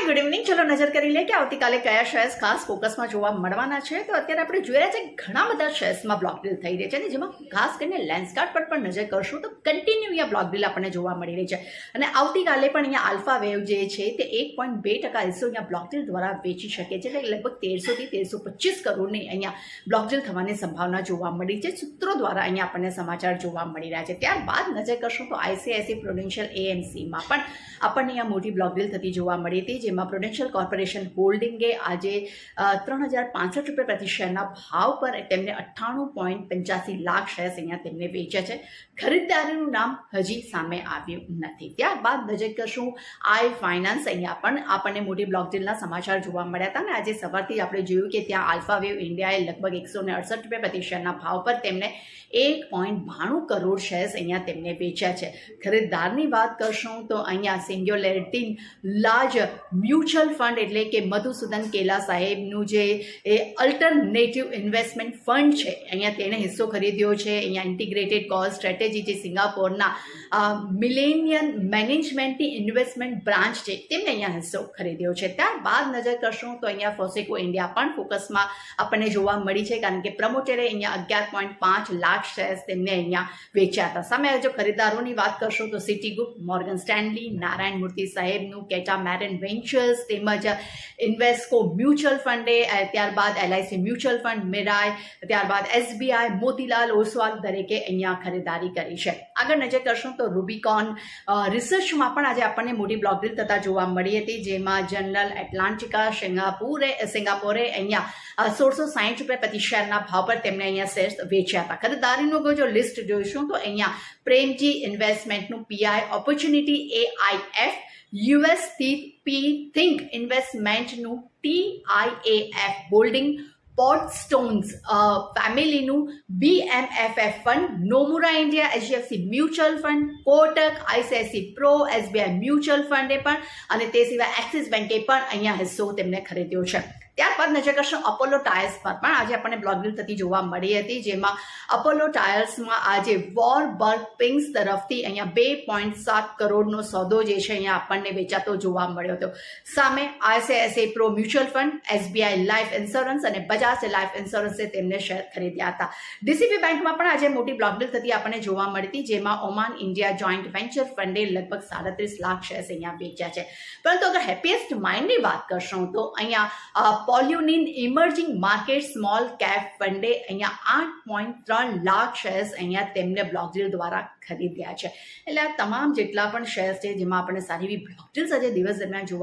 Hi good evening. ચલો નજર કરી લે કે આવતીકાલે કયા શેર્સ ખાસ ફોકસમાં જોવા મળવાના છે. તો અત્યારે આપણે જોઈ રહ્યા છે ઘણા બધા શેર્સમાં બ્લોક ડીલ થઈ રહી છે અને જેમાં ખાસ કરીને લેન્સકાર્ડ પર પણ નજર કરશું તો કન્ટિન્યુ અહીંયા બ્લોક ડીલ આપણને જોવા મળી રહી છે અને આવતીકાલે પણ અહીંયા આલ્ફા વેવ જે છે તે 1.2% હિસ્સો અહીંયા બ્લોક ડીલ દ્વારા વેચી શકે છે. એટલે લગભગ 1300 થી 1325 કરોડની અહીંયા બ્લોક ડીલ થવાની સંભાવના જોવા મળી છે. સૂત્રો દ્વારા અહીંયા આપણને સમાચાર જોવા મળી રહ્યા છે. ત્યારબાદ નજર કરશું તો આઈસીઆઈસી પ્રુડેન્શિયલ એએમસીમાં પણ આપણને અહીંયા મોટી બ્લોક ડીલ થતી જોવા મળી હતી, જેમાં પ્રુડેન્શિયલ કોર્પોરેશન હોલ્ડિંગે આજે 3065 રૂપિયા પ્રતિ શેરના ભાવ પર તેમને 98.85 લાખ શેર્સ અહીંયા તેમને વેચ્યા છે. ખરીદદારીનું નામ હજી સામે આવ્યું નથી. ત્યારબાદ નજર કરશું આઈ ફાઇનાન્સ. અહીંયા પણ આપણને મોટી બ્લોક ડીલના સમાચાર જોવા મળ્યા હતા અને આજે સવારથી આપણે જોયું કે ત્યાં આલ્ફા વેવ ઇન્ડિયાએ લગભગ 168 રૂપિયા પ્રતિ શેરના ભાવ પર તેમને 1.92 કરોડ શેર્સ અહીંયા તેમને વેચ્યા છે. ખરીદદારની વાત કરશું તો અહીંયા સિંગ્યુલેરિટી લાર્જ મ્યુચ્યુઅલ ફંડ એટલે કે મધુસૂદન કેલા સાહેબનું જે અલ્ટરનેટિવ ઇન્વેસ્ટમેન્ટ ફંડ છે અહીંયા તેને હિસ્સો ખરીદ્યો છે. અહીંયા ઇન્ટિગ્રેટેડ કોલ સ્ટ્રેટેજી જે સિંગાપોરના મિલેનિયમ મેનેજમેન્ટની ઇન્વેસ્ટમેન્ટ બ્રાન્ચ છે તેમને અહીંયા હિસ્સો ખરીદ્યો છે. ત્યારબાદ નજર કરશું તો અહીંયા ફોસેકો ઇન્ડિયા પણ ફોકસમાં આપણને જોવા મળી છે, કારણ કે પ્રમોટરે અહીંયા 11.5 લાખ શેર્સ તેમને અહીંયા વેચ્યા હતા. સામે જો ખરીદદારોની વાત કરશો તો city group, Morgan Stanley, Narayan મૂર્તિ સાહેબનું કેટામેરન વેન્ચર્સ તેમજ ઇન્વેસ્કો મ્યુચ્યુઅલ ફંડે, ત્યારબાદ એલઆઈસી મ્યુચ્યુઅલ ફંડ, મિરાય, ત્યારબાદ એસબીઆઈ, મોતીલાલ ઓસવાલ દરેકે અહીંયા ખરીદારી કરી છે. આગળ નજર કરશું તો રૂબિકોન રિસર્ચમાં પણ આજે આપણને મોટી બ્લોક ડીલ થતા જોવા મળી હતી, જેમાં જનરલ એટલાન્ટિકા સિંગાપોરે અહીંયા 1660 રૂપિયા પ્રતિ શેરના ભાવ પર તેમણે અહીંયા શેર્સ વેચ્યા હતા. ખરીદારીનું જો લિસ્ટ જોઈશું તો અહીંયા પ્રેમજી ઇન્વેસ્ટમેન્ટનું પીઆઈ ઓપોર્ચ્યુનિટી એઆઈએફ, યુએસ સ્થિત પી થિંક ઇન્વેસ્ટમેન્ટનું ટીઆઈએએફ હોલ્ડિંગ, પોર્ટ સ્ટોન્સ ફેમિલીનું BMFF fund, Nomura India HDFC mutual fund, Kotak, ICIC pro, SBI mutual ફંડે પણ અને તે સિવાય એક્સિસ બેન્કે પણ અહીંયા હિસ્સો તેમને ખરીદ્યો છે. ત્યારબાદ નજર કરશું અપોલો ટાયર્સ પર પણ આજે આપણને બ્લોક ડીલ થતી જોવા મળી હતી, જેમાં અપોલો ટાયર્સમાં આજે વોરબર્ગ પિંગ્સ તરફથી અહીંયા 2.7 કરોડનો સોદો જે છે અહીંયા આપણને વેચાતો જોવા મળ્યો હતો. સામે ICICI pro mutual fund, SBI life insurance અને બજાજ લાઈફ ઇન્સ્યોરન્સે તેમને શેર ખરીદ્યા હતા. ડીસીબી બેંકમાં પણ આજે મોટી બ્લોક ડીલ થતી આપણને જોવા મળી હતી, જેમાં Oman India joint venture funday લગભગ 37 લાખ શેર્સ અહીંયા વેચ્યા છે. પરંતુ અગર હેપીએસ્ટ માઇન્ડની વાત કરશું તો અહીંયા Polunin emerging market small cap ફંડે અહીંયા 8.3 લાખ શેર્સ અહીંયા તેમને બ્લોક ડીલ દ્વારા ખરીદ્યા છે. એટલે આ તમામ જેટલા પણ શેર્સ છે જેમાં આપણને સારી એવી બ્લોક ડીલ્સ આજે દિવસ દરમિયાન જોવા